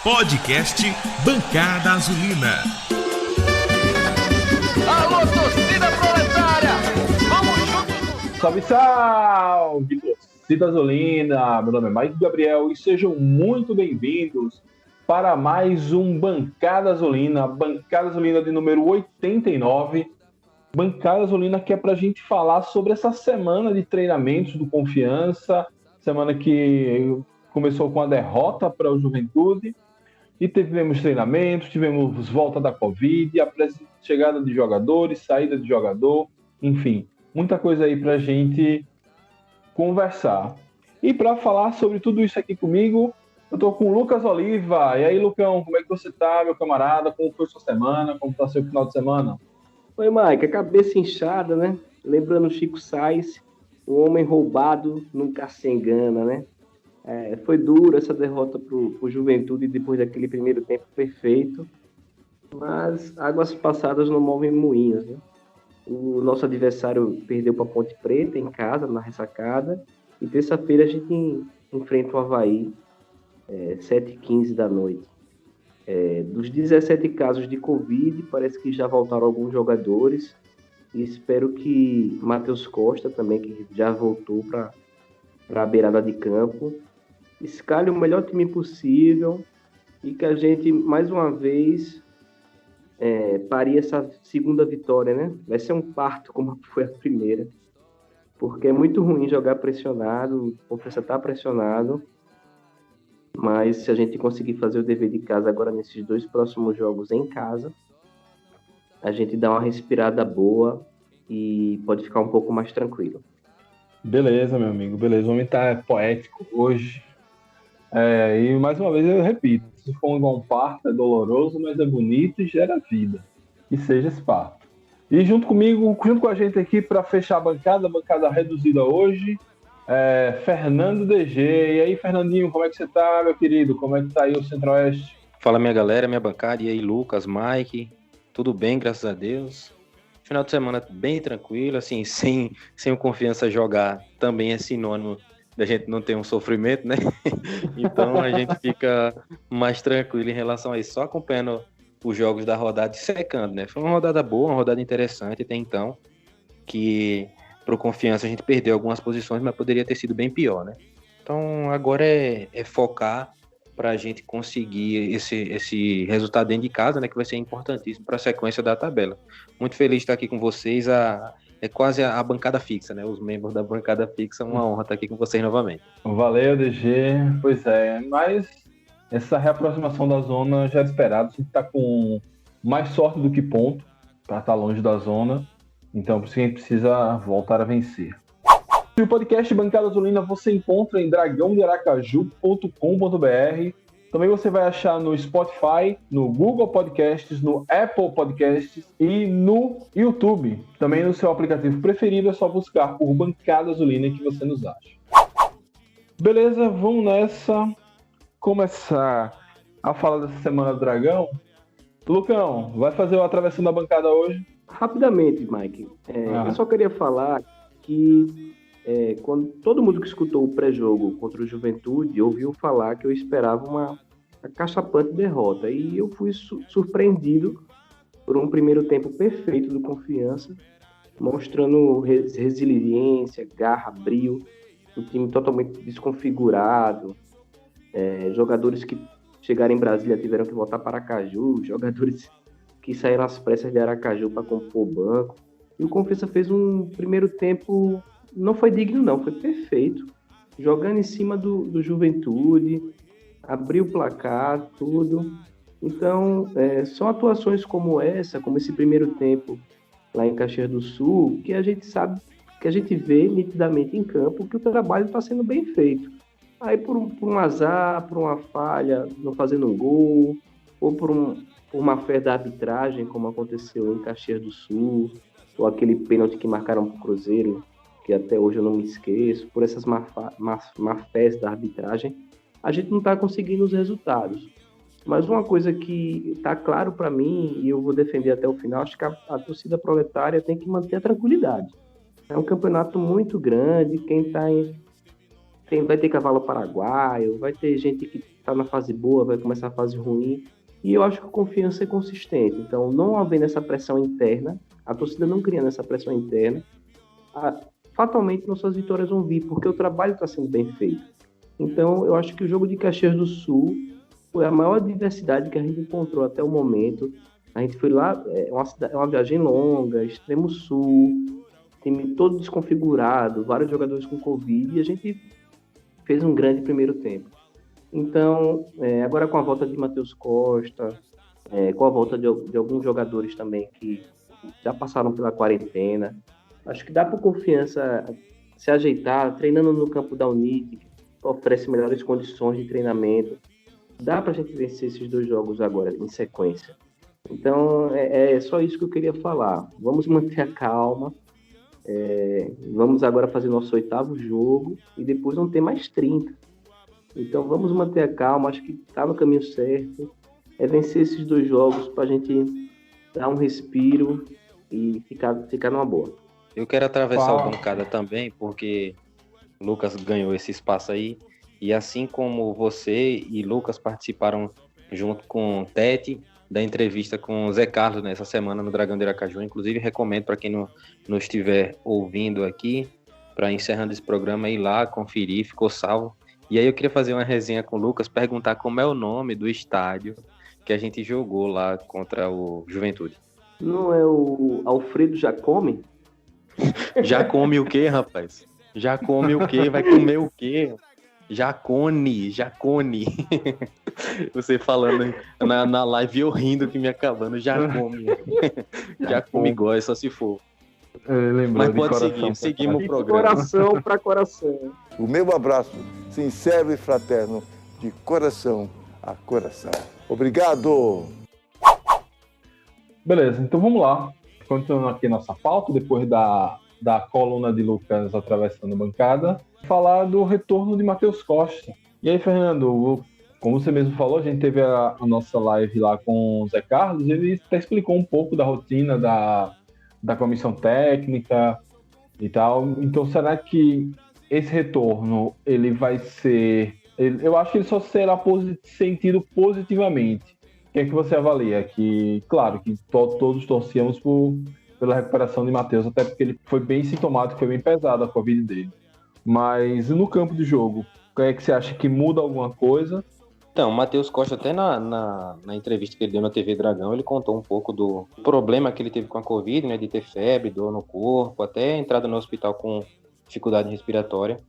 Podcast Bancada Azulina. Alô, torcida proletária! Vamos juntos! Salve, salve, torcida azulina! Meu nome é Mike Gabriel e sejam muito bem-vindos para mais um Bancada Azulina de número 89. Bancada Azulina que é para a gente falar sobre essa semana de treinamentos do Confiança, semana que começou com a derrota para o Juventude, e tivemos treinamentos, tivemos volta da Covid, a chegada de jogadores, saída de jogador, enfim, muita coisa aí para a gente conversar. E para falar sobre tudo isso aqui comigo, eu estou com o Lucas Oliva. E aí, Lucão, como é que você está, meu camarada? Como foi sua semana? Como está seu final de semana? Oi, Mike, a cabeça inchada, né? Lembrando o Chico Sainz, o homem roubado nunca se engana, né? Foi dura essa derrota pro Juventude depois daquele primeiro tempo perfeito, mas águas passadas não movem moinhos, né? O nosso adversário perdeu para Ponte Preta em casa, na ressacada, e terça-feira a gente enfrenta o Avaí, 7h15 da noite. Dos 17 casos de Covid, parece que já voltaram alguns jogadores, e espero que Matheus Costa também, que já voltou para a beirada de campo, escalhe o melhor time possível e que a gente, mais uma vez, pare essa segunda vitória, né? Vai ser um parto, como foi a primeira, porque é muito ruim jogar pressionado, o Confiança está pressionado, mas se a gente conseguir fazer o dever de casa agora nesses 2 próximos jogos em casa, a gente dá uma respirada boa e pode ficar um pouco mais tranquilo. Beleza, meu amigo, beleza. O homem tá poético hoje. E mais uma vez eu repito, se for igual um parto é doloroso, mas é bonito e gera vida. Que seja esse parto. E junto comigo, junto com a gente aqui para fechar a bancada reduzida hoje, Fernando DG. E aí, Fernandinho, como é que você tá, meu querido? Como é que tá aí o Centro-Oeste? Fala, minha galera, minha bancada. E aí, Lucas, Mike, tudo bem, graças a Deus. Final de semana bem tranquilo, assim, sem o Confiança jogar também é sinônimo da gente não ter um sofrimento, né? Então a gente fica mais tranquilo em relação a isso, só acompanhando os jogos da rodada e secando, né? Foi uma rodada boa, uma rodada interessante até então, que pro Confiança a gente perdeu algumas posições, mas poderia ter sido bem pior, né? Então agora é focar para a gente conseguir esse resultado dentro de casa, né, que vai ser importantíssimo para a sequência da tabela. Muito feliz de estar aqui com vocês, é quase a bancada fixa, né, os membros da bancada fixa, uma honra estar aqui com vocês novamente. Valeu, DG, pois é, mas essa reaproximação da zona já era esperado, a gente está com mais sorte do que ponto para estar longe da zona, então por isso que a gente precisa voltar a vencer. O podcast Bancada Azulina você encontra em dragãodearacaju.com.br. Também você vai achar no Spotify, no Google Podcasts, no Apple Podcasts e no YouTube. Também no seu aplicativo preferido é só buscar por Bancada Azulina que você nos acha. Beleza, vamos nessa. Começar a falar dessa semana do Dragão. Lucão, vai fazer o Atravessando a Bancada hoje? Rapidamente, Mike. Eu só queria falar que quando todo mundo que escutou o pré-jogo contra o Juventude ouviu falar que eu esperava uma acachapante derrota, e eu fui surpreendido por um primeiro tempo perfeito do Confiança, mostrando resiliência, garra, brio, o time totalmente desconfigurado, jogadores que chegaram em Brasília tiveram que voltar para Aracaju, jogadores que saíram às pressas de Aracaju para compor o banco, e o Confiança fez um primeiro tempo. Não foi digno, não, foi perfeito. Jogando em cima do Juventude, abriu o placar, tudo. Então, são atuações como essa, como esse primeiro tempo lá em Caxias do Sul, que a gente sabe, que a gente vê nitidamente em campo que o trabalho está sendo bem feito. Aí, por um azar, por uma falha, não fazendo um gol, ou por uma fé da arbitragem, como aconteceu em Caxias do Sul, ou aquele pênalti que marcaram para o Cruzeiro, que até hoje eu não me esqueço, por essas má-fés da arbitragem, a gente não está conseguindo os resultados. Mas uma coisa que está claro para mim, e eu vou defender até o final, acho que a torcida proletária tem que manter a tranquilidade. É um campeonato muito grande, vai ter cavalo paraguaio, vai ter gente que está na fase boa, vai começar a fase ruim. E eu acho que a Confiança é consistente. Então, não havendo essa pressão interna, a torcida não criando essa pressão interna, fatalmente nossas vitórias vão vir, porque o trabalho está sendo bem feito. Então, eu acho que o jogo de Caxias do Sul foi a maior diversidade que a gente encontrou até o momento. A gente foi lá, é uma viagem longa, extremo sul, time todo desconfigurado, vários jogadores com Covid, e a gente fez um grande primeiro tempo. Então, agora com a volta de Matheus Costa, com a volta de alguns jogadores também que já passaram pela quarentena, acho que dá para Confiança se ajeitar, treinando no campo da Unite, que oferece melhores condições de treinamento. Dá para a gente vencer esses 2 jogos agora, em sequência. Então, é só isso que eu queria falar. Vamos manter a calma. Vamos agora fazer nosso 8º jogo e depois vão ter mais 30. Então, vamos manter a calma. Acho que está no caminho certo. É vencer esses 2 jogos para a gente dar um respiro e ficar numa boa. Eu quero atravessar o bancada também, porque o Lucas ganhou esse espaço aí. E assim como você e Lucas participaram junto com o Tete da entrevista com o Zé Carlos nessa semana no Dragão de Aracaju, inclusive recomendo para quem não estiver ouvindo aqui, para encerrando esse programa, ir lá conferir, ficou salvo. E aí eu queria fazer uma resenha com o Lucas, perguntar como é o nome do estádio que a gente jogou lá contra o Juventude. Não é o Alfredo Jacome? Já come o quê, rapaz? Já come o quê? Vai comer o quê? Jacone. Você falando na live, eu rindo que me acabando. Jacome igual, só se for. Mas pode seguir, seguimos o programa. Coração para coração. O meu abraço sincero e fraterno, de coração a coração. Obrigado! Beleza, então vamos lá. Continuando aqui nossa pauta, depois da coluna de Lucas atravessando a bancada, falar do retorno de Matheus Costa. E aí, Fernando, como você mesmo falou, a gente teve a nossa live lá com o Zé Carlos, e ele até explicou um pouco da rotina da comissão técnica e tal. Então, será que esse retorno, ele vai ser... Eu acho que ele só será sentido positivamente. O que é que você avalia? Que, claro, que todos torcíamos pela recuperação de Matheus, até porque ele foi bem sintomático, foi bem pesado a Covid dele. Mas no campo de jogo, o que é que você acha que muda alguma coisa? Então, o Matheus Costa, até na entrevista que ele deu na TV Dragão, ele contou um pouco do problema que ele teve com a Covid, né, de ter febre, dor no corpo, até entrada no hospital com dificuldade respiratória.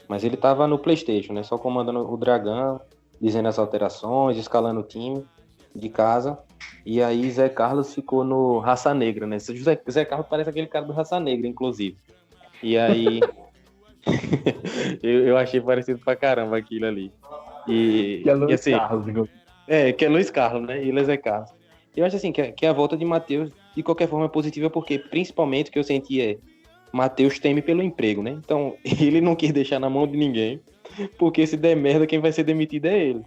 Mas ele estava no PlayStation, né, só comandando o Dragão, dizendo as alterações, escalando o time de casa. E aí Zé Carlos ficou no Raça Negra, né? Zé Carlos parece aquele cara do Raça Negra, inclusive. E aí eu achei parecido pra caramba aquilo ali. Que é Luiz assim, Carlos. Que é Luiz Carlos, né? E ele é Zé Carlos. Eu acho assim que a volta de Matheus, de qualquer forma, é positiva, porque principalmente o que eu senti Matheus teme pelo emprego, né? Então ele não quis deixar na mão de ninguém, porque se der merda, quem vai ser demitido é ele.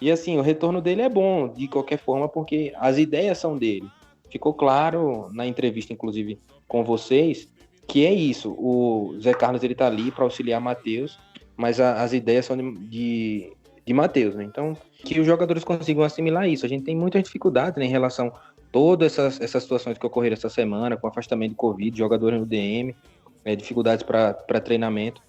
E assim, o retorno dele é bom, de qualquer forma, porque as ideias são dele. Ficou claro na entrevista, inclusive, com vocês, que é isso. O Zé Carlos, ele tá ali para auxiliar Matheus, mas as ideias são de Matheus, né? Então, que os jogadores consigam assimilar isso. A gente tem muita dificuldade, né, em relação a todas essas situações que ocorreram essa semana, com afastamento de Covid, jogadores no DM, dificuldades para treinamento.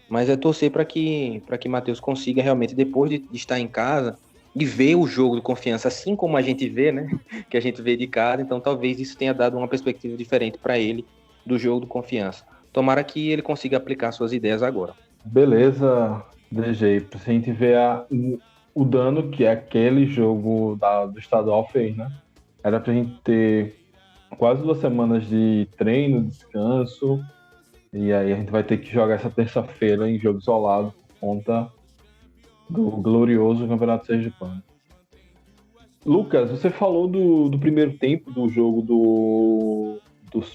Mas é torcer para que Matheus consiga realmente, depois de estar em casa, e ver o jogo do Confiança, assim como a gente vê, né? Que a gente vê de casa. Então talvez isso tenha dado uma perspectiva diferente para ele do jogo do Confiança. Tomara que ele consiga aplicar suas ideias agora. Beleza, DG. Pra gente ver o dano que aquele jogo do estadual fez, né? Era pra gente ter quase 2 semanas de treino, descanso. E aí a gente vai ter que jogar essa terça-feira em jogo isolado por conta do glorioso Campeonato Sergipano. Lucas, você falou do primeiro tempo do jogo do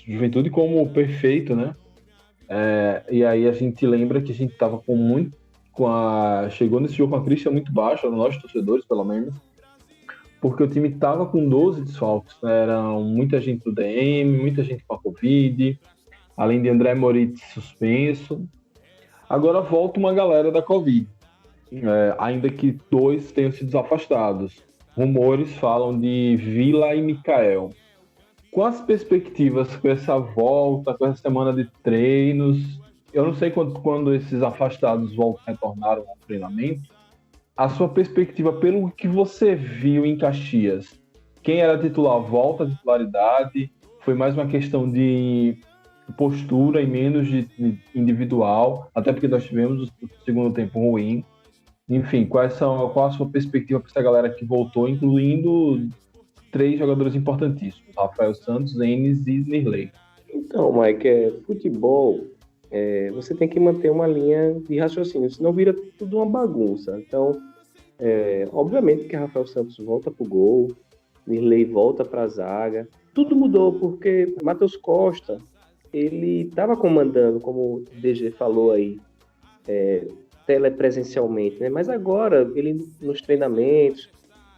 Juventude como perfeito, né? E aí a gente lembra que a gente tava chegou nesse jogo com a crítica muito baixa, nós torcedores pelo menos, porque o time tava com 12 desfalques, né? Eram muita gente do DM, muita gente com a Covid, além de André Moritz suspenso. Agora volta uma galera da Covid. ainda que 2 tenham sido afastados. Rumores falam de Vila e Mikael. Com as perspectivas com essa volta, com essa semana de treinos, eu não sei quando esses afastados retornaram ao treinamento, a sua perspectiva pelo que você viu em Caxias, quem era titular volta à titularidade, foi mais uma questão de postura e menos de individual, até porque nós tivemos o segundo tempo ruim. Enfim, qual a sua perspectiva para essa galera que voltou, incluindo 3 jogadores importantíssimos, Rafael Santos, Enes e Nirley? Então, Mike, futebol, você tem que manter uma linha de raciocínio, senão vira tudo uma bagunça. Então, obviamente que Rafael Santos volta pro gol, Nirley volta para a zaga. Tudo mudou porque Matheus Costa, ele estava comandando, como o DG falou aí, telepresencialmente, né? Mas agora, ele nos treinamentos,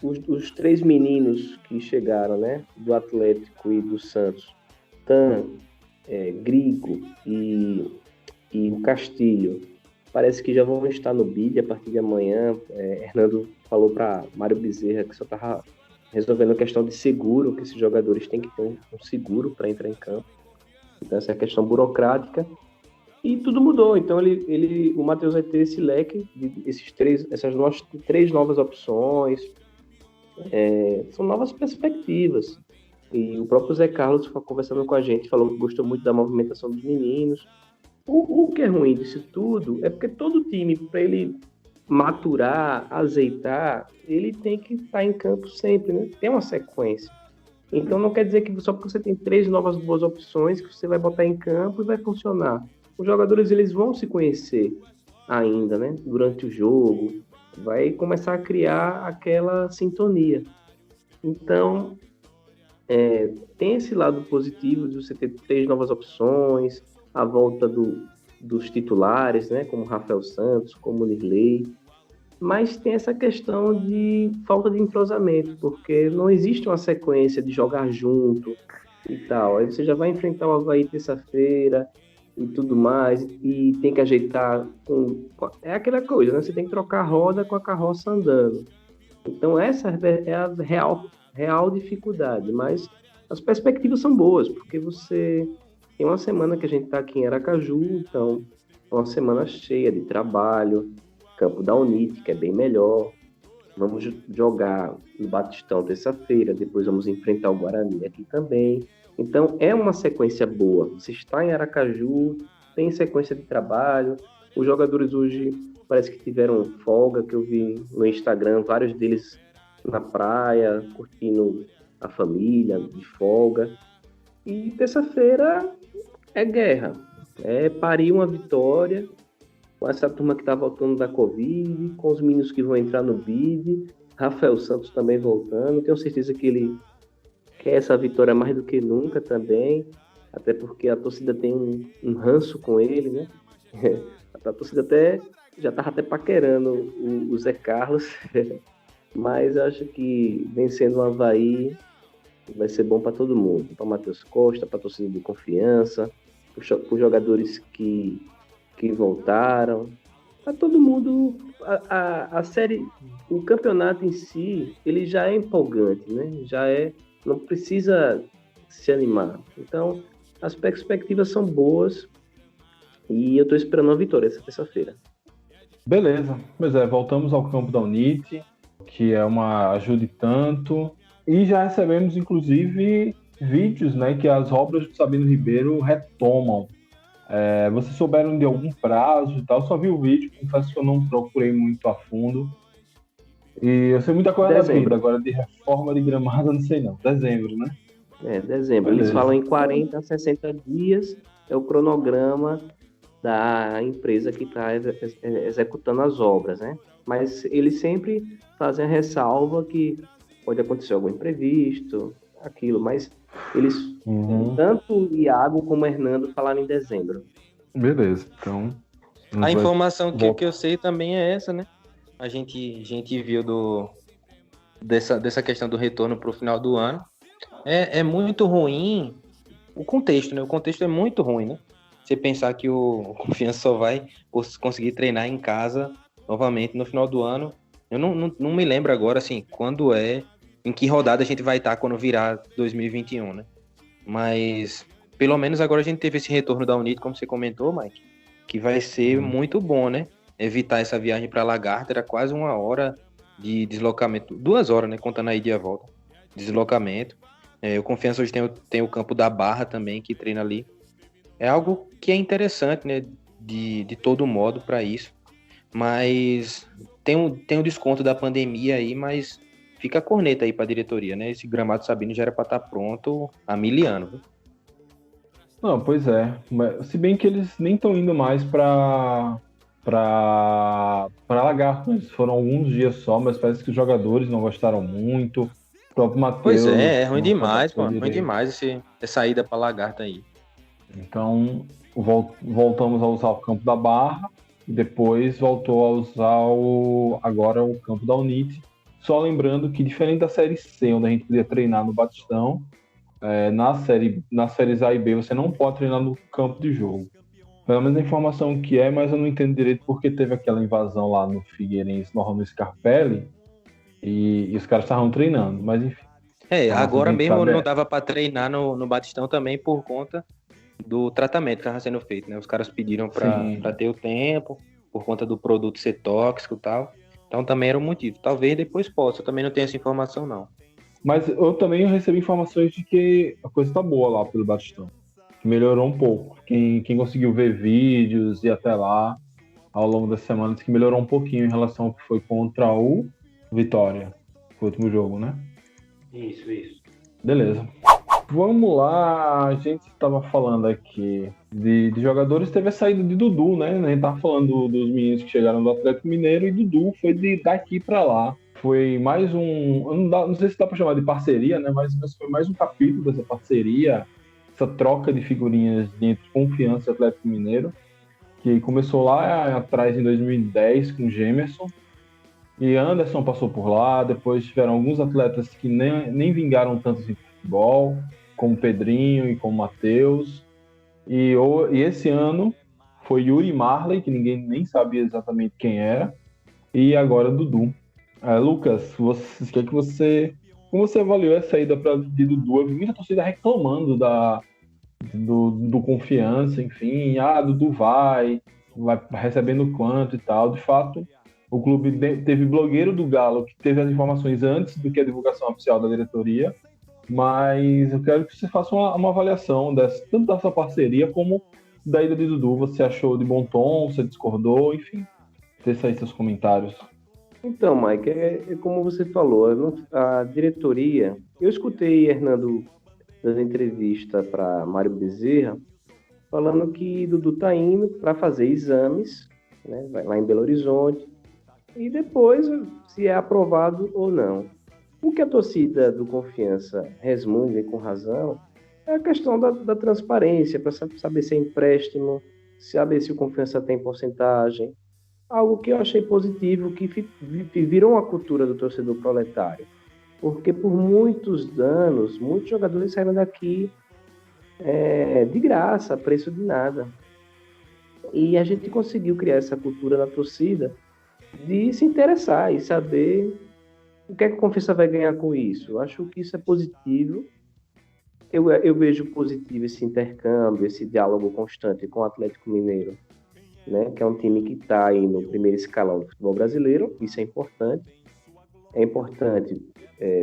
os 3 meninos que chegaram, né, do Atlético e do Santos, Tan, Grigo e o Castilho, parece que já vão estar no BID a partir de amanhã. Hernando falou para Mário Bezerra que só estava resolvendo a questão de seguro, que esses jogadores têm que ter um seguro para entrar em campo. Então essa é a questão burocrática. E tudo mudou. Então o Matheus vai ter esse leque, essas 3 novas opções. São novas perspectivas. E o próprio Zé Carlos, conversando com a gente, falou que gostou muito da movimentação dos meninos. O que é ruim disso tudo é porque todo time, para ele maturar, azeitar, ele tem que estar em campo sempre, né? Tem uma sequência. Então não quer dizer que só porque você tem 3 novas boas opções que você vai botar em campo e vai funcionar. Os jogadores, eles vão se conhecer ainda, né? Durante o jogo, vai começar a criar aquela sintonia. Então, tem esse lado positivo de você ter 3 novas opções, a volta dos titulares, né? Como Rafael Santos, como Nirley. Mas tem essa questão de falta de entrosamento, porque não existe uma sequência de jogar junto e tal. Aí você já vai enfrentar o Avaí terça-feira e tudo mais, e tem que ajeitar é aquela coisa, né? Você tem que trocar a roda com a carroça andando. Então essa é a real dificuldade, mas as perspectivas são boas, porque você tem uma semana que a gente está aqui em Aracaju, então é uma semana cheia de trabalho, campo da Unite, que é bem melhor. Vamos jogar no Batistão terça-feira, depois vamos enfrentar o Guarani aqui também. Então, é uma sequência boa. Você está em Aracaju, tem sequência de trabalho. Os jogadores hoje parece que tiveram folga, que eu vi no Instagram, vários deles na praia, curtindo a família, de folga. E terça-feira é guerra. É parir uma vitória com essa turma que está voltando da Covid, com os meninos que vão entrar no BID, Rafael Santos também voltando. Tenho certeza que ele quer essa vitória mais do que nunca também, até porque a torcida tem um ranço com ele, né? A torcida já estava até paquerando o Zé Carlos, mas acho que vencendo o Avaí vai ser bom para todo mundo, para o Matheus Costa, para a torcida de confiança, para os jogadores que voltaram, para todo mundo. A série, o campeonato em si, ele já é empolgante, né? Não precisa se animar. Então, as perspectivas são boas e eu estou esperando uma vitória essa terça-feira. Beleza. Pois voltamos ao campo da Unite, que é uma ajuda e tanto. E já recebemos, inclusive, vídeos, né, que as obras do Sabino Ribeiro retomam. Vocês souberam de algum prazo e tal? Só vi o vídeo, confesso que eu não procurei muito a fundo. E eu sei muita coisa da vida, agora de reforma de gramado eu não sei não. Dezembro, né? Dezembro. Beleza. Eles falam em 40 a 60 dias, é o cronograma da empresa que está executando as obras, né? Mas eles sempre fazem a ressalva que pode acontecer algum imprevisto, aquilo, mas eles, tanto o Iago como o Hernando, falaram em dezembro. Beleza, então... A informação que eu sei também é essa, né? A gente viu dessa questão do retorno para o final do ano. É muito ruim o contexto, né? O contexto é muito ruim, né? Você pensar que o Confiança só vai conseguir treinar em casa novamente no final do ano. Eu não me lembro agora, assim, quando em que rodada a gente vai estar quando virar 2021, né? Mas, pelo menos agora a gente teve esse retorno da Unity, como você comentou, Mike, que vai ser muito bom, né? Evitar essa viagem para Lagarta, era quase 1 hora de deslocamento, 2 horas, né? Contando a ida e a volta, deslocamento. O Confiança hoje tem o campo da Barra também, que treina ali. É algo que é interessante, né? De todo modo para isso. Mas tem um desconto da pandemia aí, mas fica a corneta aí para a diretoria, né? Esse gramado Sabino já era para estar pronto há 1000 anos. Viu? Não, pois é. Mas, se bem que eles nem estão indo mais para Lagarto, né? Eles foram alguns dias só, mas parece que os jogadores não gostaram muito. O próprio Matheus. Pois é ruim não demais, adaptou mano. Ruim direito. demais essa ida para Lagarta aí. Então, voltamos a usar o campo da Barra e depois voltou a usar agora o campo da Unity. Só lembrando que, diferente da Série C, onde a gente podia treinar no Batistão, nas séries A e B você não pode treinar no campo de jogo. Pelo menos a informação que mas eu não entendo direito porque teve aquela invasão lá no Figueirense, no Scarpelli, e os caras estavam treinando, mas enfim. Agora mesmo não dava para treinar no Batistão também por conta do tratamento que estava sendo feito, né? Os caras pediram para ter o tempo, por conta do produto ser tóxico e tal. Então também era um motivo. Talvez depois possa, eu também não tenho essa informação não. Mas eu também recebi informações de que a coisa tá boa lá pelo Batistão. Que melhorou um pouco. Quem conseguiu ver vídeos e até lá, ao longo das semanas, que melhorou um pouquinho em relação ao que foi contra o Vitória. O último jogo, né? Isso. Beleza. Vamos lá, a gente estava falando aqui de jogadores, teve a saída de Dudu, né? A gente tava falando dos meninos que chegaram do Atlético Mineiro e Dudu foi daqui para lá. Foi mais não sei se dá para chamar de parceria, né? Mas foi mais um capítulo dessa parceria, essa troca de figurinhas entre Confiança e Atlético Mineiro, que começou lá atrás em 2010 com Gemerson. E Anderson passou por lá, depois tiveram alguns atletas que nem vingaram tanto assim no futebol, como Pedrinho e como Matheus. E esse ano foi Yuri Marley, que ninguém nem sabia exatamente quem era, e agora Dudu. Lucas, como você avaliou a saída de Dudu? Eu vi muita torcida reclamando do Confiança, enfim, Dudu vai recebendo quanto e tal. De fato, o clube teve blogueiro do Galo que teve as informações antes do que a divulgação oficial da diretoria, mas eu quero que você faça uma avaliação tanto dessa parceria como da ida de Dudu. Você achou de bom tom, você discordou, enfim, deixa aí seus comentários. Então, Mike, é como você falou, a diretoria... Eu escutei Hernando dando entrevista para Mário Bezerra, falando que Dudu está indo para fazer exames, né, vai lá em Belo Horizonte, e depois se é aprovado ou não. O que a torcida do Confiança resmunga com razão é a questão da transparência, para saber se é empréstimo, saber se o Confiança tem porcentagem. Algo que eu achei positivo, que virou uma cultura do torcedor proletário. Porque por muitos anos, muitos jogadores saíram daqui de graça, a preço de nada. E a gente conseguiu criar essa cultura na torcida de se interessar e saber o que é que a Confiança vai ganhar com isso. Eu acho que isso é positivo. Eu vejo positivo esse intercâmbio, esse diálogo constante com o Atlético Mineiro, né, que é um time que está aí no primeiro escalão do futebol brasileiro. Isso é importante. É importante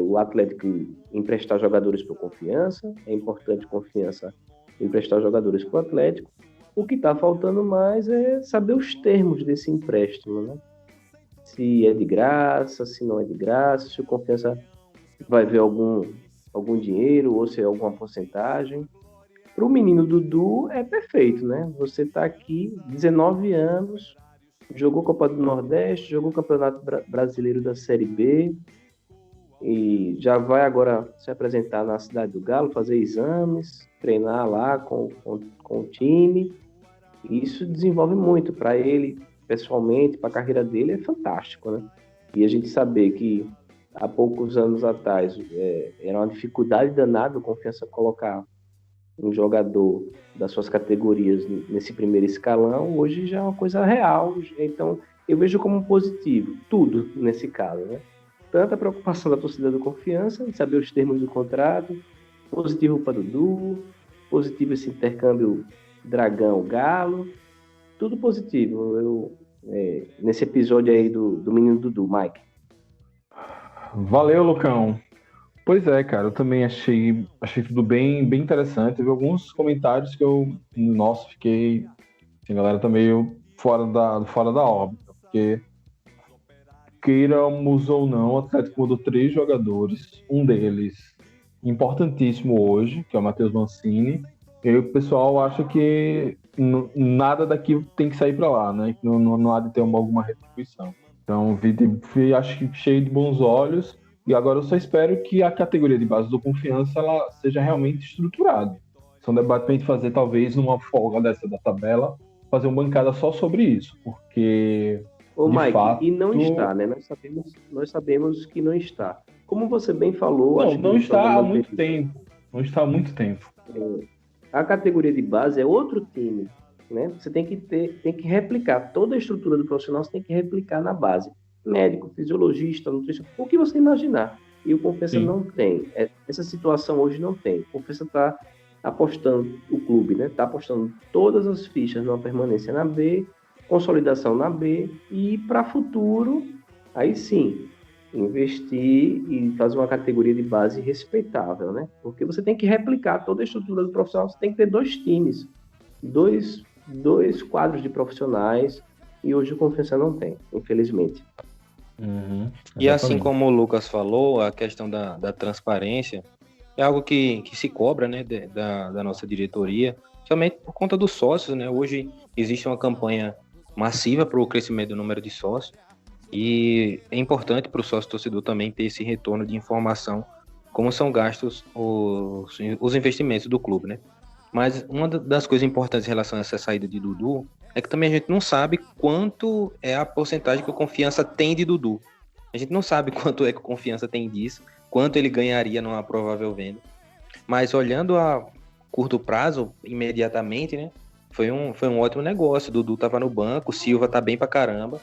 o Atlético emprestar jogadores para o Confiança, é importante Confiança emprestar jogadores para o Atlético. O que está faltando mais é saber os termos desse empréstimo, né? Se é de graça, se não é de graça, se o Confiança vai ver algum dinheiro ou se é alguma porcentagem. Para o menino Dudu é perfeito, né? Você está aqui, 19 anos, jogou Copa do Nordeste, jogou Campeonato Brasileiro da Série B e já vai agora se apresentar na Cidade do Galo, fazer exames, treinar lá com o time. Isso desenvolve muito para ele, pessoalmente, para a carreira dele, é fantástico, né? E a gente saber que há poucos anos atrás era uma dificuldade danada, a Confiança colocar um jogador das suas categorias nesse primeiro escalão, hoje já é uma coisa real. Então, eu vejo como positivo tudo nesse caso, né? Tanto a preocupação da torcida do Confiança em saber os termos do contrato, positivo para Dudu, positivo esse intercâmbio Dragão-Galo, tudo positivo. Nesse episódio aí do menino Dudu, Mike. Valeu, Lucão. Pois é, cara, eu também achei tudo bem, bem interessante. Teve alguns comentários que fiquei. Assim, a galera tá meio fora da órbita, porque queiramos ou não, o Atlético mudou 3 jogadores, um deles importantíssimo hoje, que é o Matheus Mancini, e aí o pessoal acha que nada daqui tem que sair para lá, né? Que não há de ter alguma retribuição. Então, acho que cheio de bons olhos, e agora eu só espero que a categoria de base do Confiança ela seja realmente estruturada. Isso é um debate para a gente fazer, talvez, numa folga dessa da tabela, fazer uma bancada só sobre isso, porque... Ô, Mike, fato, e não está, né? Nós sabemos que não está. Como você bem falou... Não está há muito tempo. Não está há muito tempo. A categoria de base é outro time, né? Você tem que replicar. Toda a estrutura do profissional você tem que replicar na base. Médico, fisiologista, nutricionista, o que você imaginar. E o Confiança não tem. Essa situação hoje não tem. O Confiança está apostando, o clube, né? Está apostando todas as fichas numa permanência na B, consolidação na B, e para futuro, aí sim, investir e fazer uma categoria de base respeitável, né? Porque você tem que replicar toda a estrutura do profissional, você tem que ter 2 times, dois quadros de profissionais, e hoje o Confiança não tem, infelizmente. E assim como o Lucas falou, a questão da transparência é algo que se cobra, né, da nossa diretoria, somente por conta dos sócios, né? Hoje existe uma campanha massiva para o crescimento do número de sócios, e é importante para o sócio torcedor também ter esse retorno de informação, como são gastos os investimentos do clube, né? Mas uma das coisas importantes em relação a essa saída de Dudu é que também a gente não sabe quanto é a porcentagem que o Confiança tem de Dudu. A gente não sabe quanto é que o Confiança tem disso, quanto ele ganharia numa provável venda. Mas olhando a curto prazo, imediatamente, né? Foi um ótimo negócio. O Dudu estava no banco, o Silva tá bem pra caramba.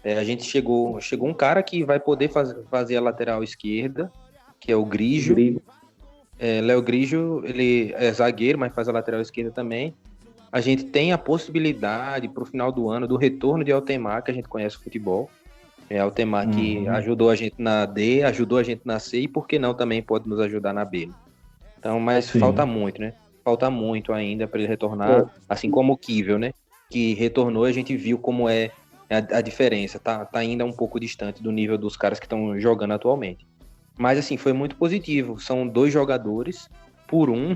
A gente chegou um cara que vai poder fazer a lateral esquerda, que é o Grigio. Léo Grigio, ele é zagueiro, mas faz a lateral esquerda também. A gente tem a possibilidade para o final do ano do retorno de Altemar, que a gente conhece o futebol. Altemar que ajudou a gente na D, ajudou a gente na C, e por que não também pode nos ajudar na B. Então, mas falta muito, né? Falta muito ainda para ele retornar, assim como o Kivel, né? Que retornou, a gente viu como é a diferença. Tá ainda um pouco distante do nível dos caras que estão jogando atualmente. Mas, assim, foi muito positivo. São 2 jogadores por um.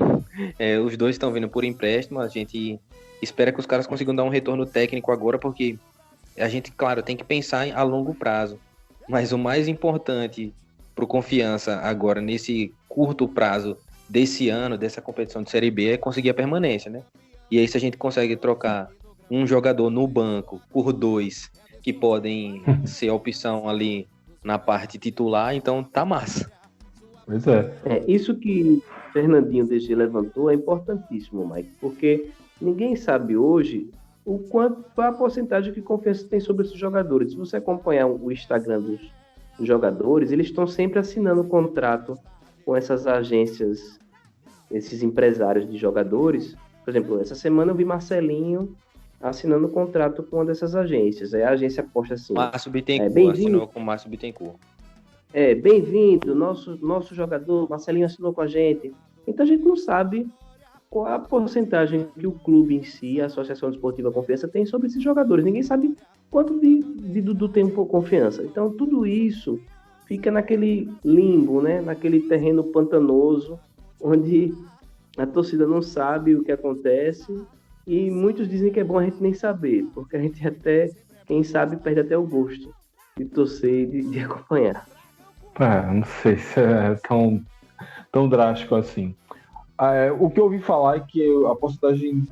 Os 2 estão vindo por empréstimo. A gente espera que os caras consigam dar um retorno técnico agora, porque a gente, claro, tem que pensar a longo prazo. Mas o mais importante para o Confiança agora, nesse curto prazo desse ano, dessa competição de Série B, é conseguir a permanência, né? E aí, se a gente consegue trocar um jogador no banco por 2 que podem ser a opção ali na parte titular, então tá massa. Pois é. Isso que o Fernandinho DG levantou é importantíssimo, Mike, porque ninguém sabe hoje qual a porcentagem que Confiança tem sobre esses jogadores. Se você acompanhar o Instagram dos jogadores, eles estão sempre assinando contrato com essas agências, esses empresários de jogadores. Por exemplo, essa semana eu vi Marcelinho assinando contrato com uma dessas agências. Aí a agência posta assim... Márcio Bittencourt assinou com o Márcio Bittencourt. Bem-vindo, nosso jogador, Marcelinho assinou com a gente. Então a gente não sabe qual a porcentagem que o clube em si, a Associação Desportiva Confiança, tem sobre esses jogadores. Ninguém sabe quanto de Dudu tem por Confiança. Então tudo isso fica naquele limbo, né? Naquele terreno pantanoso, onde a torcida não sabe o que acontece, e muitos dizem que é bom a gente nem saber, porque a gente até, quem sabe, perde até o gosto de torcer e de acompanhar. Não sei se é tão drástico assim. O que eu ouvi falar é que a porcentagem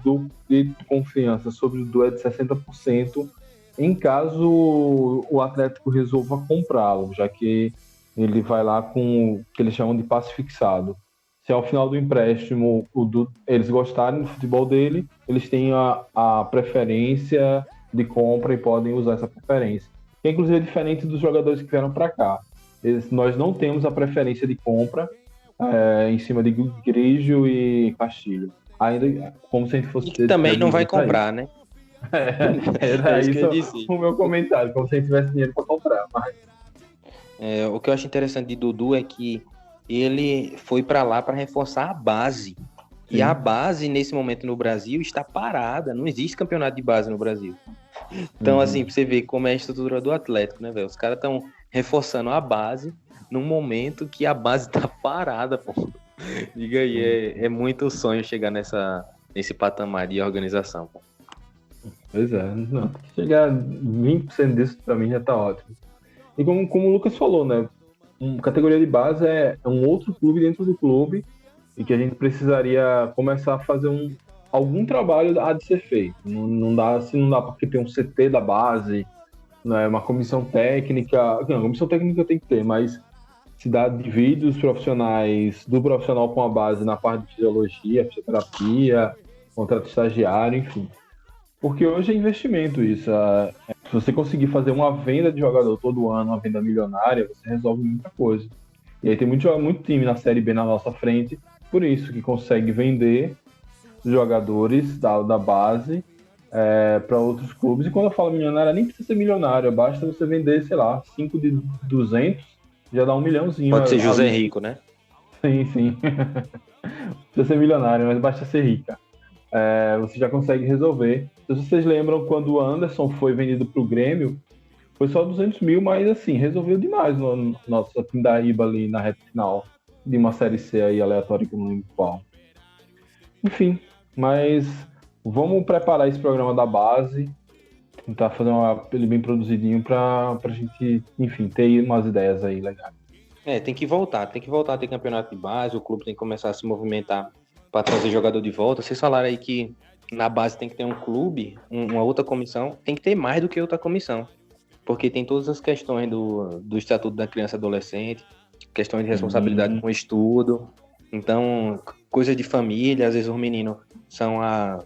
de Confiança sobre o Dudu é de 60%, em caso o Atlético resolva comprá-lo, já que ele vai lá com o que eles chamam de passe fixado. Se ao final do empréstimo eles gostarem do futebol dele, eles têm a preferência de compra e podem usar essa preferência. Que, inclusive, é diferente dos jogadores que vieram para cá. Nós não temos a preferência de compra em cima de Grigio e Castilho. Ainda como se a gente fosse... E também não vai comprar, né? Era isso o meu comentário, como se a gente tivesse dinheiro para comprar. Mas... o que eu acho interessante de Dudu é que ele foi para lá para reforçar a base. Sim. E a base, nesse momento no Brasil, está parada. Não existe campeonato de base no Brasil. Então, assim, pra você ver como é a estrutura do Atlético, né, velho? Os caras estão reforçando a base num momento que a base tá parada, pô. Diga aí, é muito sonho chegar nesse patamar de organização, pô. Pois é, não, chegar a 20% disso pra mim já tá ótimo. E como o Lucas falou, né? Categoria de base é um outro clube dentro do clube e que a gente precisaria começar a fazer algum trabalho há de ser feito. Não dá porque tem um CT da base, né, uma comissão técnica. Não, a comissão técnica tem que ter, mas se dá divide os profissionais do profissional com a base na parte de fisiologia, fisioterapia, contrato estagiário, enfim. Porque hoje é investimento isso. Se você conseguir fazer uma venda de jogador todo ano, uma venda milionária, você resolve muita coisa. E aí tem muito time na Série B na nossa frente, por isso que consegue vender jogadores da base para outros clubes. E quando eu falo milionário, nem precisa ser milionário, basta você vender, sei lá, 5 de 200, já dá 1 milhãozinho. Pode ser José Rico, né? Sim. Precisa ser milionário, mas basta ser rica. Você já consegue resolver. Se vocês lembram, quando o Anderson foi vendido para o Grêmio, foi só 200 mil, mas assim, resolveu demais no nosso Pindaíba ali na reta final de uma Série C aí aleatória que eu não lembro qual. Enfim, mas vamos preparar esse programa da base, tentar fazer ele bem produzidinho pra gente, enfim, ter umas ideias aí legais. Tem que voltar a ter campeonato de base, o clube tem que começar a se movimentar para trazer jogador de volta. Vocês falaram aí que na base tem que ter um clube, uma outra comissão, tem que ter mais do que outra comissão, porque tem todas as questões do Estatuto da Criança e Adolescente, questões de responsabilidade com o estudo, então, coisa de família, às vezes os meninos são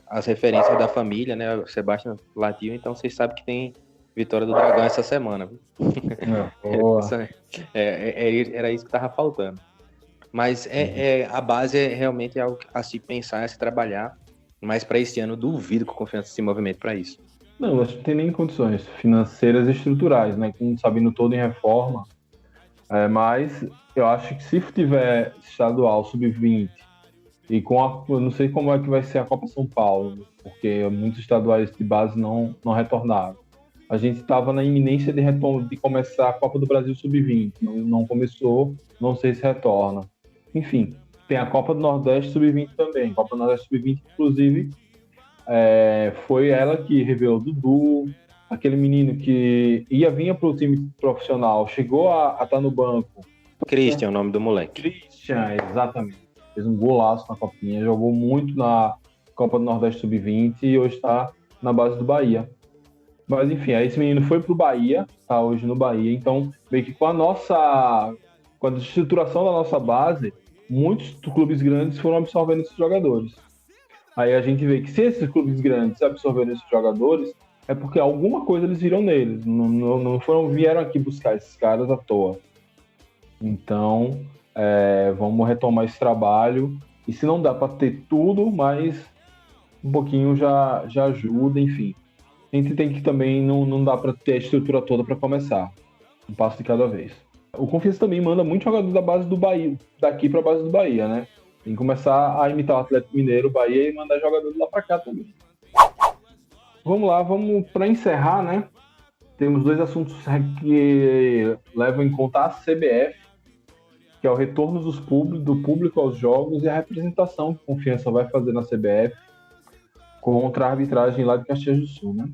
as referências da família, né, o Sebastião latiu, então vocês sabem que tem Vitória do Dragão essa semana. Era isso que tava faltando. Mas a base é realmente algo a se pensar, a se trabalhar. Mas para esse ano, duvido que o Confiança se movimente para isso. Não, acho que não tem nem condições financeiras e estruturais, né? Com sabendo todo em reforma. Mas eu acho que se tiver estadual sub-20 e eu não sei como é que vai ser a Copa São Paulo, porque muitos estaduais de base não retornaram. A gente estava na iminência de começar a Copa do Brasil sub-20. Não começou, não sei se retorna. Enfim, tem a Copa do Nordeste sub-20 também. Copa do Nordeste sub-20, inclusive, foi ela que revelou Dudu, aquele menino que vinha para o time profissional, chegou a estar no banco. Christian, é o nome do moleque. Christian, exatamente. Fez um golaço na Copinha, jogou muito na Copa do Nordeste sub-20 e hoje está na base do Bahia. Mas enfim, aí esse menino foi pro Bahia, tá hoje no Bahia, então meio que com a estruturação da nossa base, muitos clubes grandes foram absorvendo esses jogadores. Aí a gente vê que se esses clubes grandes absorveram esses jogadores, é porque alguma coisa eles viram neles, não vieram aqui buscar esses caras à toa. Então, vamos retomar esse trabalho, e se não dá para ter tudo, mas um pouquinho já ajuda, enfim. A gente tem que também, não dá para ter a estrutura toda para começar. Um passo de cada vez. O Confiança também manda muito jogador da base do Bahia, daqui para a base do Bahia, né? Tem que começar a imitar o Atlético Mineiro, o Bahia, e mandar jogador de lá para cá também. Vamos lá, para encerrar, né? Temos 2 assuntos que levam em conta a CBF, que é o retorno do público aos jogos e a representação que a Confiança vai fazer na CBF contra a arbitragem lá de Caxias do Sul, né?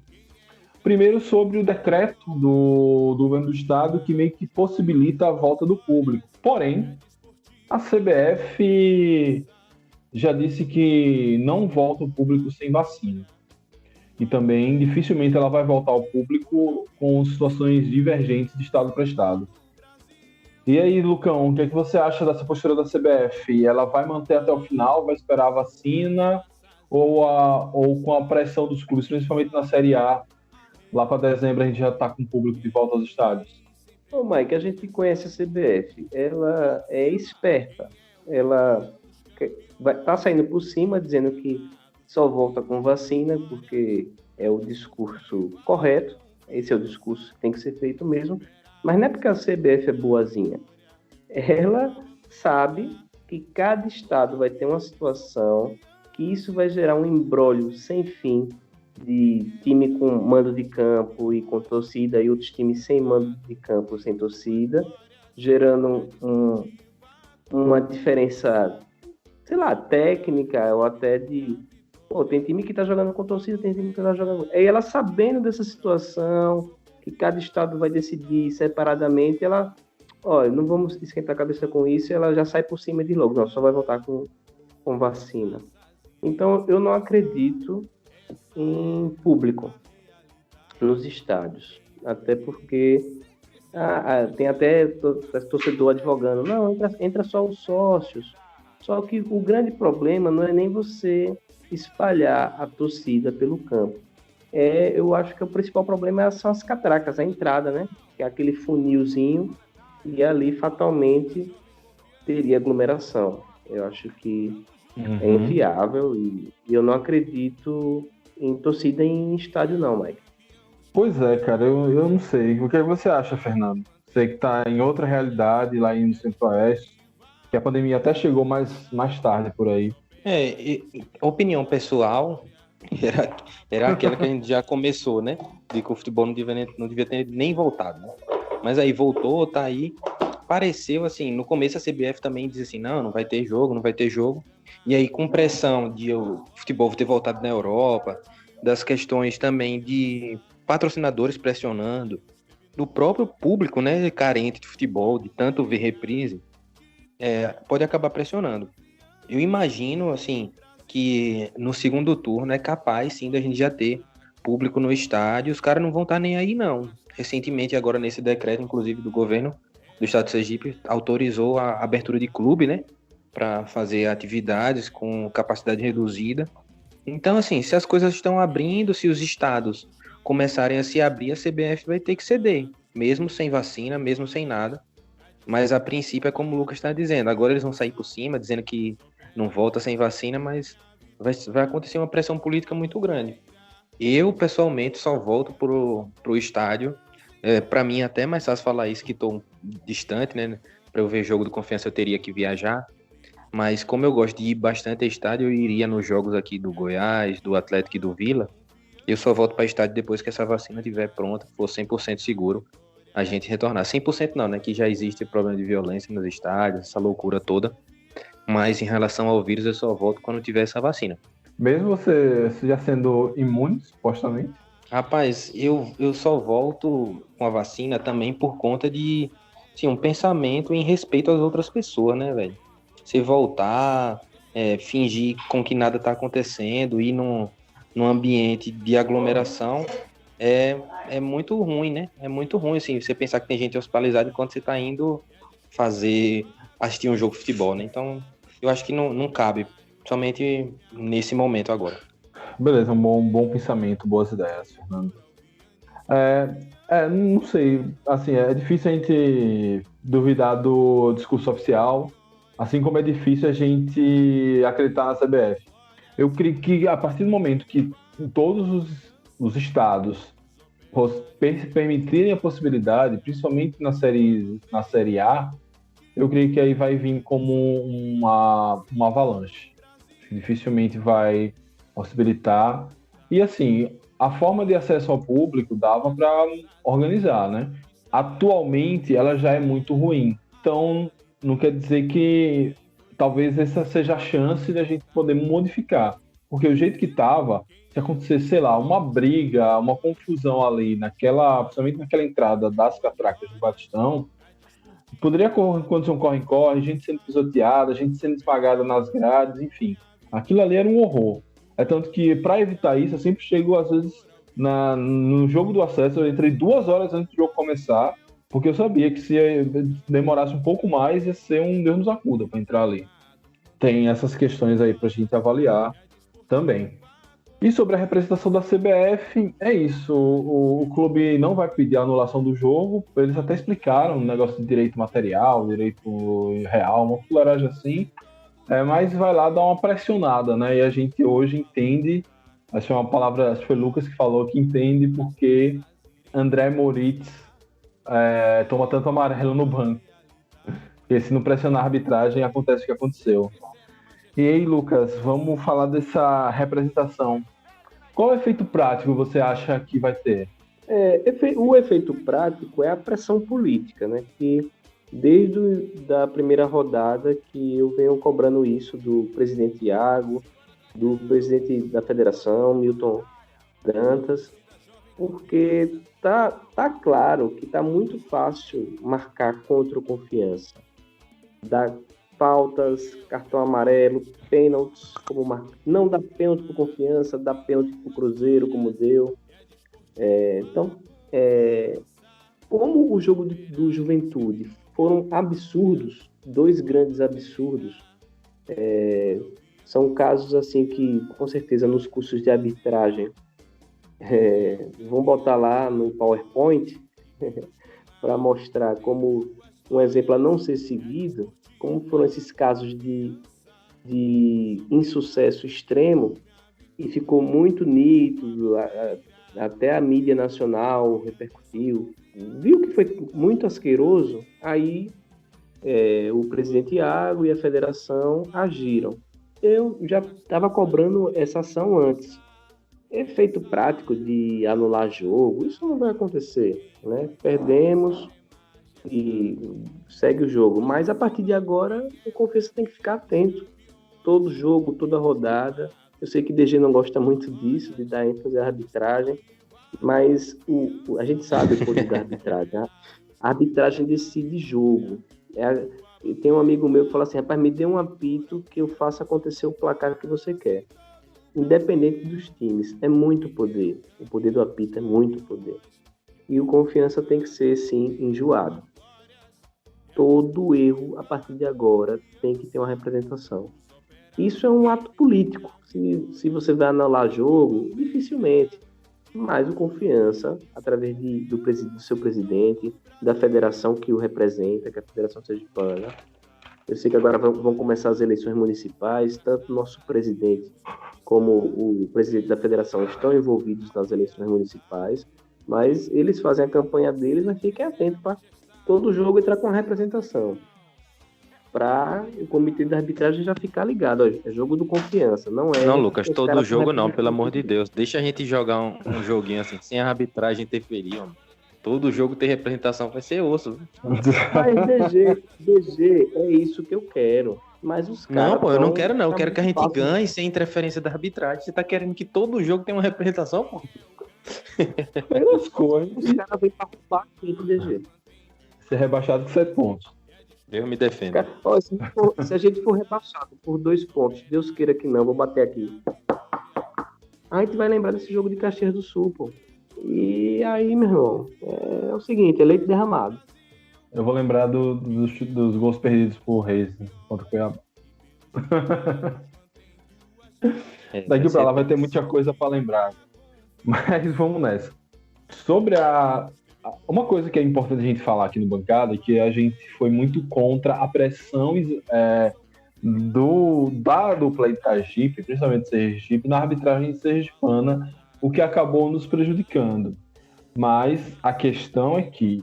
Primeiro, sobre o decreto do governo do estado que meio que possibilita a volta do público. Porém, a CBF já disse que não volta o público sem vacina. E também, dificilmente, ela vai voltar ao público com situações divergentes de estado para estado. E aí, Lucão, o que é que você acha dessa postura da CBF? Ela vai manter até o final, vai esperar a vacina, ou com a pressão dos clubes, principalmente na Série A, lá para dezembro a gente já está com o público de volta aos estádios? Ô, Mike, a gente conhece a CBF, ela é esperta, ela tá saindo por cima dizendo que só volta com vacina porque é o discurso correto, esse é o discurso que tem que ser feito mesmo, mas não é porque a CBF é boazinha, ela sabe que cada estado vai ter uma situação, que isso vai gerar um imbróglio sem fim de time com mando de campo e com torcida e outros times sem mando de campo, sem torcida, gerando uma diferença, sei lá, técnica ou até de... Pô, tem time que tá jogando com torcida, tem time que tá jogando... E ela sabendo dessa situação, que cada estado vai decidir separadamente, ela... Olha, não vamos esquentar a cabeça com isso, ela já sai por cima de logo. Não, só vai voltar com vacina. Então, eu não acredito em público nos estádios. Até porque tem até torcedor advogando. Não, entra só os sócios. Só que o grande problema não é nem você espalhar a torcida pelo campo. Eu acho que o principal problema são as catracas, a entrada, né? Que é aquele funilzinho e ali fatalmente teria aglomeração. Eu acho que é inviável e eu não acredito em torcida em estádio não, Mike. Pois é, cara, eu não sei. O que você acha, Fernando? Você que está em outra realidade lá no Centro-Oeste, que a pandemia até chegou mais tarde por aí. Opinião pessoal era aquela que a gente já começou, né? De que o futebol não devia ter nem voltado, né? Mas aí voltou, tá aí. Pareceu assim, no começo a CBF também dizia assim, não vai ter jogo. E aí com pressão de o futebol ter voltado na Europa, das questões também de patrocinadores pressionando, do próprio público, né, carente de futebol, de tanto ver reprise, pode acabar pressionando. Eu imagino, assim, que no segundo turno é capaz, sim, da gente já ter público no estádio, os caras não vão estar nem aí, não. Recentemente, agora nesse decreto, inclusive, do governo do estado de Sergipe, autorizou a abertura de clube, né, para fazer atividades com capacidade reduzida. Então, assim, se as coisas estão abrindo, se os estados começarem a se abrir, a CBF vai ter que ceder, mesmo sem vacina, mesmo sem nada. Mas a princípio é como o Lucas está dizendo, agora eles vão sair por cima, dizendo que não volta sem vacina, mas vai acontecer uma pressão política muito grande. Eu, pessoalmente, só volto pro estádio. Para mim, até mais fácil falar isso, que estou distante, né? Para eu ver jogo do Confiança, eu teria que viajar. Mas como eu gosto de ir bastante a estádio, eu iria nos jogos aqui do Goiás, do Atlético e do Vila. Eu só volto para estádio depois que essa vacina estiver pronta, for 100% seguro, a gente retornar. 100% não, né? Que já existe problema de violência nos estádios, essa loucura toda. Mas em relação ao vírus, eu só volto quando tiver essa vacina. Mesmo você já sendo imune, supostamente? Rapaz, eu só volto com a vacina também por conta de um pensamento em respeito às outras pessoas, né, velho? Você voltar, fingir com que nada tá acontecendo, ir num ambiente de aglomeração, é muito ruim, né? É muito ruim, assim, você pensar que tem gente hospitalizada enquanto você tá indo assistir um jogo de futebol, né? Então, eu acho que não cabe, somente nesse momento agora. Beleza, um bom pensamento, boas ideias, Fernando. Não sei, assim, é difícil a gente duvidar do discurso oficial, assim como é difícil a gente acreditar na CBF. Eu creio que a partir do momento que todos os estados permitirem a possibilidade, principalmente na série A, eu creio que aí vai vir como uma avalanche. Dificilmente vai possibilitar. E assim, a forma de acesso ao público dava para organizar, né? Atualmente ela já é muito ruim. Então, não quer dizer que talvez essa seja a chance de a gente poder modificar. Porque o jeito que estava, se acontecesse, sei lá, uma briga, uma confusão ali, principalmente naquela entrada das catracas do Batistão, poderia acontecer um corre-corre, gente sendo pisoteada, gente sendo esmagada nas grades, enfim. Aquilo ali era um horror. É tanto que, para evitar isso, eu sempre chego, às vezes, no jogo do acesso, eu entrei 2 horas antes do jogo começar, porque eu sabia que se demorasse um pouco mais, ia ser um Deus nos acuda para entrar ali. Tem essas questões aí para a gente avaliar também. E sobre a representação da CBF, é isso. O clube não vai pedir a anulação do jogo. Eles até explicaram um negócio de direito material, direito real, uma fuleiragem assim. Mas vai lá dar uma pressionada, né? E a gente hoje entende, acho que foi Lucas que falou, que entende porque André Moritz toma tanto amarelo no banco. Porque se não pressionar a arbitragem, acontece o que aconteceu. E aí, Lucas, vamos falar dessa representação. Qual efeito prático você acha que vai ter? O efeito prático é a pressão política, né? Que desde a primeira rodada que eu venho cobrando isso do presidente Iago, do presidente da federação, Milton Dantas, porque tá claro que tá muito fácil marcar contra o Confiança. Dar faltas, cartão amarelo, pênaltis, não dá pênalti pro Confiança, dá pênalti pro Cruzeiro, como deu. Como o jogo do Juventude foram absurdos, 2 grandes absurdos, são casos assim que, com certeza, nos cursos de arbitragem vão botar lá no PowerPoint para mostrar como um exemplo a não ser seguido, como foram esses casos de insucesso extremo, e ficou muito nítido, até a mídia nacional repercutiu, viu que foi muito asqueroso, aí o presidente Iago e a federação agiram. Eu já estava cobrando essa ação antes. Efeito prático de anular jogo, isso não vai acontecer, né? Perdemos e segue o jogo, mas a partir de agora o Confiança tem que ficar atento, todo jogo, toda rodada. Eu sei que DG não gosta muito disso, de dar ênfase à arbitragem, mas a gente sabe o poder da arbitragem. A arbitragem decide jogo. Tem um amigo meu que fala assim: rapaz, me dê um apito que eu faça acontecer o placar que você quer. Independente dos times, é muito poder. O poder do apito é muito poder. E o Confiança tem que ser, sim, enjoado. Todo erro, a partir de agora, tem que ter uma representação. Isso é um ato político. Se você vai anular jogo, dificilmente. Mas o Confiança, através do seu presidente, da federação que o representa, que é a Federação Sergipana. Eu sei que agora vão começar as eleições municipais, tanto o nosso presidente como o presidente da federação estão envolvidos nas eleições municipais, mas eles fazem a campanha deles, mas fiquem atentos para todo jogo entrar com a representação. Para o comitê de arbitragem já ficar ligado. É jogo do Confiança, não é... Não, Lucas, todo jogo não, pelo amor de Deus. Deixa a gente jogar um joguinho assim, sem a arbitragem interferir, ó. Todo jogo tem representação, vai ser osso. Mas DG, é isso que eu quero. Mas os caras... Não, pô, eu não quero não. Eu quero que a gente ganhe sem interferência da arbitragem. Você tá querendo que todo jogo tenha uma representação, pô? Pelas coisas. Os caras vêm pra roubar aqui do DG. Ser rebaixado com 7 pontos. Deus me defenda. Ó, se a gente for rebaixado por 2 pontos, Deus queira que não, vou bater aqui. A gente vai lembrar desse jogo de Caxias do Sul, pô. E aí, meu irmão, é o seguinte, é leite derramado. Eu vou lembrar dos gols perdidos por Reis contra o Cuiabá. Daqui pra lá vai ter muita coisa pra lembrar. Mas vamos nessa. Sobre uma coisa que é importante a gente falar aqui no Bancada é que a gente foi muito contra a pressão da dupla Itagipe, principalmente Sergipe, na arbitragem sergipana, o que acabou nos prejudicando. Mas a questão é que,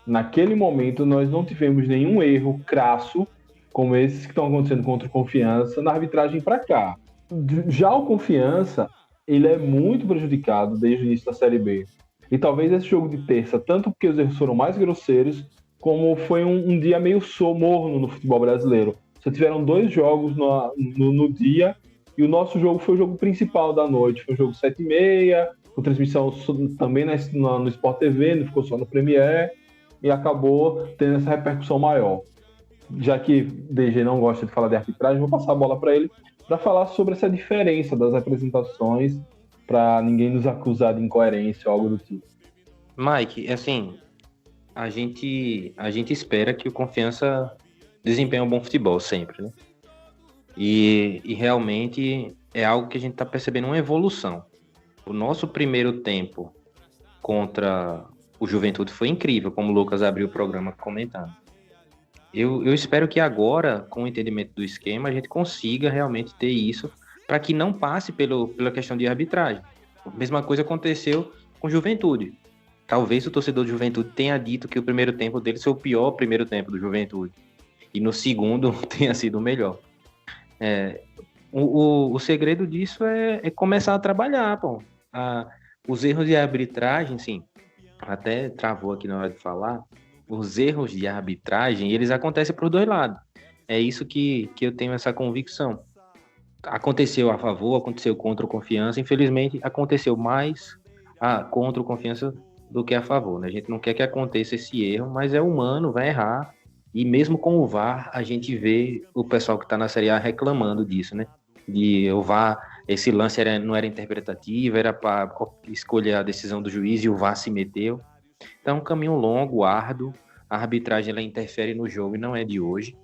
naquele momento, nós não tivemos nenhum erro crasso, como esses que estão acontecendo contra o Confiança, na arbitragem para cá. Já o Confiança, ele é muito prejudicado desde o início da Série B. E talvez esse jogo de terça, tanto porque os erros foram mais grosseiros, como foi um dia meio morno no futebol brasileiro. Só tiveram 2 jogos no dia, e o nosso jogo foi o jogo principal da noite. Foi um jogo 7h30, com transmissão também no Sport TV, não ficou só no Premiere, e acabou tendo essa repercussão maior. Já que DG não gosta de falar de arbitragem, vou passar a bola para ele para falar sobre essa diferença das apresentações, para ninguém nos acusar de incoerência ou algo do tipo. Mike, assim, a gente espera que o Confiança desempenhe um bom futebol sempre, né? E realmente é algo que a gente está percebendo uma evolução. O nosso primeiro tempo contra o Juventude foi incrível, como o Lucas abriu o programa comentando. Eu espero que agora, com o entendimento do esquema, a gente consiga realmente ter isso para que não passe pela questão de arbitragem. A mesma coisa aconteceu com o Juventude. Talvez o torcedor do Juventude tenha dito que o primeiro tempo dele foi o pior primeiro tempo do Juventude. E no segundo tenha sido o melhor. O segredo disso é começar a trabalhar, pô. Os erros de arbitragem, sim, até travou aqui na hora de falar, os erros de arbitragem, eles acontecem para os dois lados. É isso que eu tenho essa convicção. Aconteceu a favor, aconteceu contra o Confiança, infelizmente aconteceu mais contra o Confiança do que a favor, né? A gente não quer que aconteça esse erro, mas é humano, vai errar, e mesmo com o VAR, a gente vê o pessoal que está na Série A reclamando disso, né? De o VAR, esse lance não era interpretativo, era para escolher a decisão do juiz e o VAR se meteu. Então é um caminho longo, árduo, a arbitragem ela interfere no jogo e não é de hoje.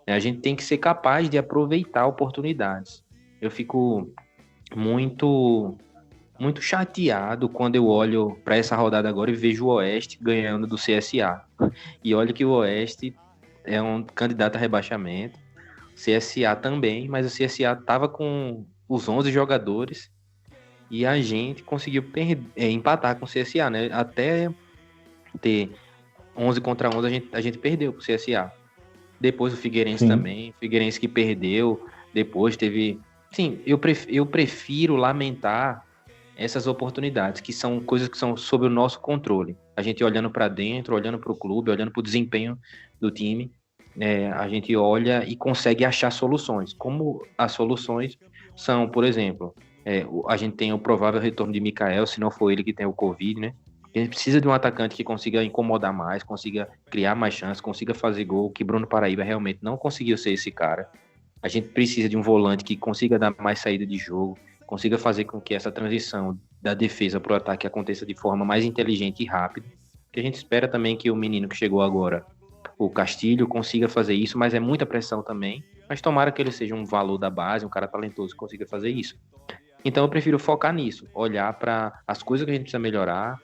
A gente tem que ser capaz de aproveitar oportunidades. Eu fico muito chateado quando eu olho para essa rodada agora e vejo o Oeste ganhando do CSA. E olha que o Oeste é um candidato a rebaixamento, o CSA também, mas o CSA estava com os 11 jogadores e a gente conseguiu empatar com o CSA, né? Até ter 11 contra 11 a gente perdeu pro CSA. Depois o Figueirense também, o Figueirense que perdeu, depois teve... Sim, eu prefiro lamentar essas oportunidades, que são coisas que são sob o nosso controle. A gente olhando para dentro, olhando para o clube, olhando para o desempenho do time, a gente olha e consegue achar soluções. Como as soluções são, por exemplo, a gente tem o provável retorno de Mikael, se não for ele que tem o Covid, né? A gente precisa de um atacante que consiga incomodar mais, consiga criar mais chances, consiga fazer gol, que Bruno Paraíba realmente não conseguiu ser esse cara. A gente precisa de um volante que consiga dar mais saída de jogo, consiga fazer com que essa transição da defesa para o ataque aconteça de forma mais inteligente e rápida. Que a gente espera também que o menino que chegou agora, o Castilho, consiga fazer isso, mas é muita pressão também. Mas tomara que ele seja um valor da base, um cara talentoso que consiga fazer isso. Então eu prefiro focar nisso, olhar para as coisas que a gente precisa melhorar,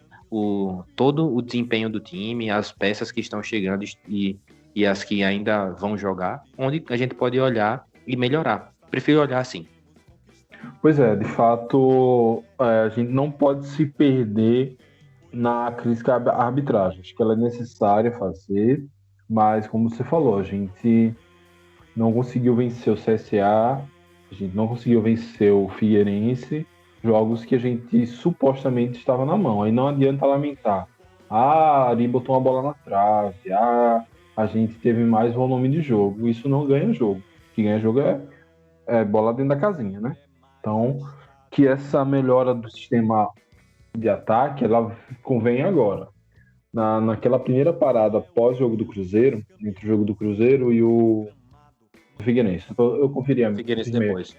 todo o desempenho do time, as peças que estão chegando e as que ainda vão jogar, onde a gente pode olhar e melhorar. Prefiro olhar assim. Pois é, de fato, a gente não pode se perder na crítica à arbitragem. Acho que ela é necessária fazer, mas como você falou, a gente não conseguiu vencer o CSA, a gente não conseguiu vencer o Figueirense, jogos que a gente supostamente estava na mão. Aí não adianta lamentar. Ali botou uma bola na trave. A gente teve mais volume de jogo. Isso não ganha jogo. O que ganha jogo é bola dentro da casinha, né? Então, que essa melhora do sistema de ataque, ela convém agora. Naquela primeira parada pós-jogo do Cruzeiro, entre o jogo do Cruzeiro e o Figueirense. Eu conferi a Figueirense depois.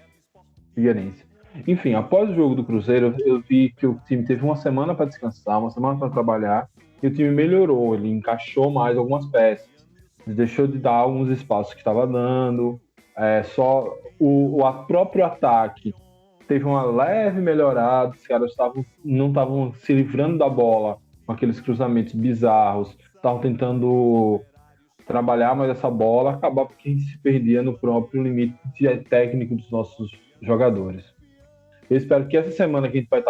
Figueirense. Enfim, após o jogo do Cruzeiro, eu vi que o time teve uma semana para descansar, uma semana para trabalhar, e o time melhorou, ele encaixou mais algumas peças, deixou de dar alguns espaços que estava dando, só o próprio ataque teve uma leve melhorada, os caras não estavam se livrando da bola com aqueles cruzamentos bizarros, estavam tentando trabalhar mais essa bola, acabava que a gente se perdia no próprio limite técnico dos nossos jogadores. Eu espero que essa semana que a gente vai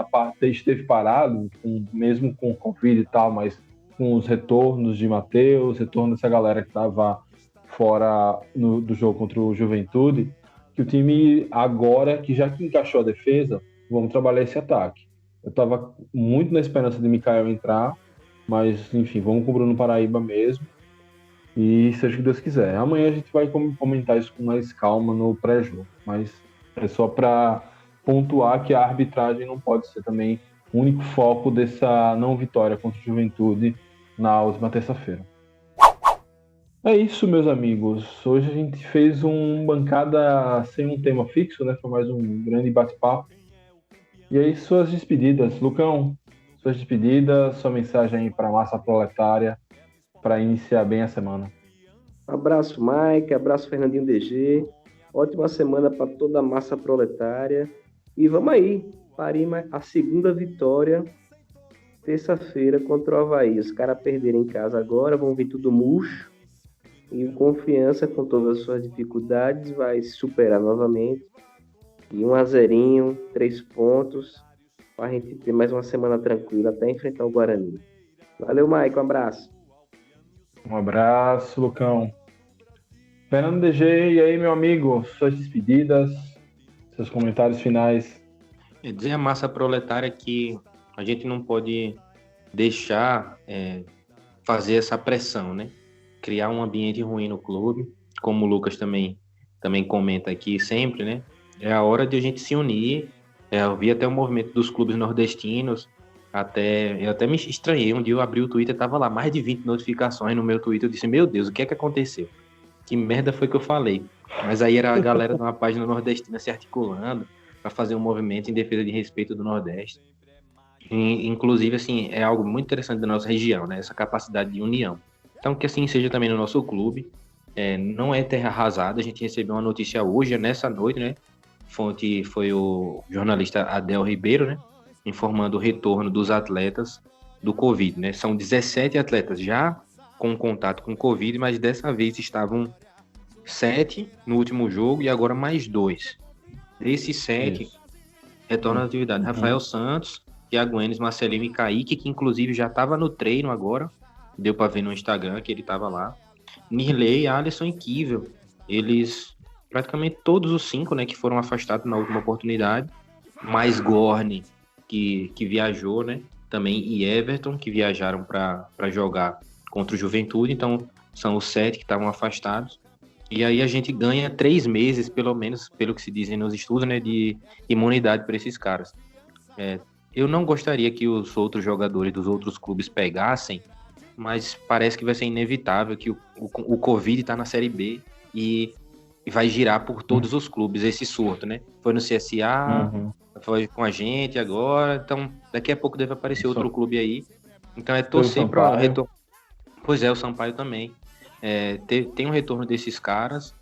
esteve parado, mesmo com o Covid e tal, mas com os retornos de Matheus, retorno dessa galera que estava fora do jogo contra o Juventude, que o time agora, que já que encaixou a defesa, vamos trabalhar esse ataque. Eu estava muito na esperança de Mikael entrar, mas enfim, vamos com o Bruno Paraíba mesmo, e seja o que Deus quiser. Amanhã a gente vai comentar isso com mais calma no pré-jogo, mas é só para pontuar que a arbitragem não pode ser também o único foco dessa não vitória contra o Juventude na última terça-feira. É isso, meus amigos. Hoje a gente fez uma bancada sem um tema fixo, né? Foi mais um grande bate-papo. E aí, suas despedidas. Lucão, suas despedidas, sua mensagem aí para a massa proletária para iniciar bem a semana. Abraço, Mike. Abraço, Fernandinho DG. Ótima semana para toda a massa proletária. E vamos aí, Parima, a segunda vitória, terça-feira contra o Avaí. Os caras perderam em casa agora, vão vir tudo murcho. E o Confiança, com todas as suas dificuldades, vai se superar novamente. E 1-0, 3 pontos, para a gente ter mais uma semana tranquila até enfrentar o Guarani. Valeu, Mike, um abraço. Um abraço, Lucão. Fernando DG, e aí, meu amigo, suas despedidas, seus comentários finais. Dizer a massa proletária que a gente não pode deixar fazer essa pressão, né? Criar um ambiente ruim no clube, como o Lucas também comenta aqui sempre, né? É a hora de a gente se unir. Eu vi até o movimento dos clubes nordestinos, eu até me estranhei, um dia eu abri o Twitter, tava lá mais de 20 notificações no meu Twitter, eu disse, meu Deus, o que é que aconteceu? Que merda foi que eu falei? Mas aí era a galera de uma página nordestina se articulando para fazer um movimento em defesa de respeito do Nordeste. E, inclusive, assim, é algo muito interessante da nossa região, né? Essa capacidade de união. Então, que assim seja também no nosso clube. Não é terra arrasada, a gente recebeu uma notícia hoje, nessa noite, né? Fonte foi o jornalista Adel Ribeiro, né? Informando o retorno dos atletas do Covid, né? São 17 atletas já com contato com Covid, mas dessa vez estavam 7 no último jogo e agora mais 2. Desses 7 retornam à atividade. Rafael Santos, Thiago Enes, Marcelinho e Kaique, que inclusive já estava no treino agora, deu para ver no Instagram que ele estava lá. Nirley, Alisson e Kivel, eles, praticamente todos os 5, né, que foram afastados na última oportunidade, mais Gorni, que viajou, né, também, e Everton, que viajaram para jogar contra o Juventude, então são os 7 que estavam afastados. E aí a gente ganha 3 meses, pelo menos, pelo que se dizem nos estudos, né, de imunidade para esses caras. Eu não gostaria que os outros jogadores dos outros clubes pegassem, mas parece que vai ser inevitável que o Covid está na Série B e vai girar por todos os clubes esse surto, né? Foi no CSA, foi com a gente agora, então daqui a pouco deve aparecer outro clube aí. Então é torcer para retorno. Pois é, o Sampaio também. Tem um retorno desses caras,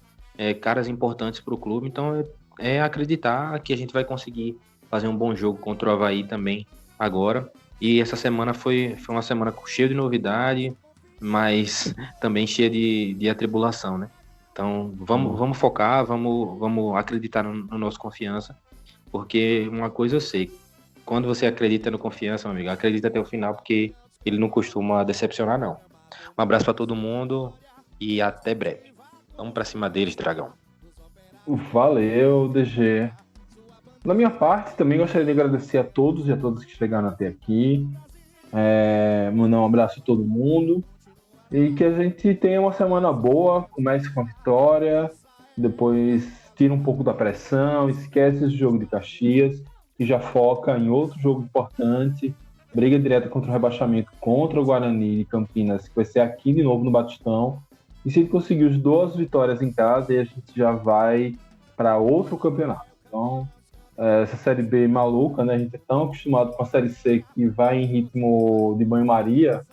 caras importantes para o clube, então é acreditar que a gente vai conseguir fazer um bom jogo contra o Avaí também agora. E essa semana foi uma semana cheia de novidade, mas também cheia de atribulação, né? Então vamos focar, vamos acreditar no nosso Confiança, porque uma coisa eu sei, quando você acredita no Confiança, meu amigo, acredita até o final, porque ele não costuma decepcionar, não. Um abraço para todo mundo e até breve. Vamos para cima deles, Dragão. Valeu, DG. Da minha parte, também gostaria de agradecer a todos e a todas que chegaram até aqui. Mandar um abraço a todo mundo. E que a gente tenha uma semana boa, comece com a vitória, depois tira um pouco da pressão, esquece esse jogo de Caxias e já foca em outro jogo importante, briga direta contra o rebaixamento contra o Guarani de Campinas, que vai ser aqui de novo no Batistão. E se ele conseguir as 2 vitórias em casa, aí a gente já vai para outro campeonato. Então, essa Série B maluca, né? A gente é tão acostumado com a Série C que vai em ritmo de banho-maria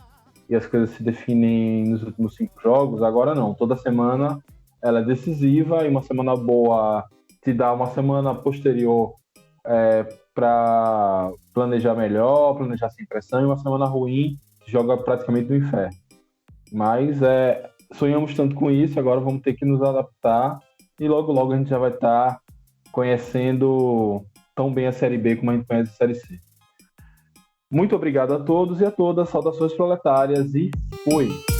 e as coisas se definem nos últimos 5 jogos. Agora não, toda semana ela é decisiva e uma semana boa te dá uma semana posterior para planejar melhor, planejar sem pressão, e uma semana ruim te joga praticamente no inferno. Mas sonhamos tanto com isso, agora vamos ter que nos adaptar e logo a gente já vai estar conhecendo tão bem a Série B como a gente conhece a Série C. Muito obrigado a todos e a todas, saudações proletárias e fui!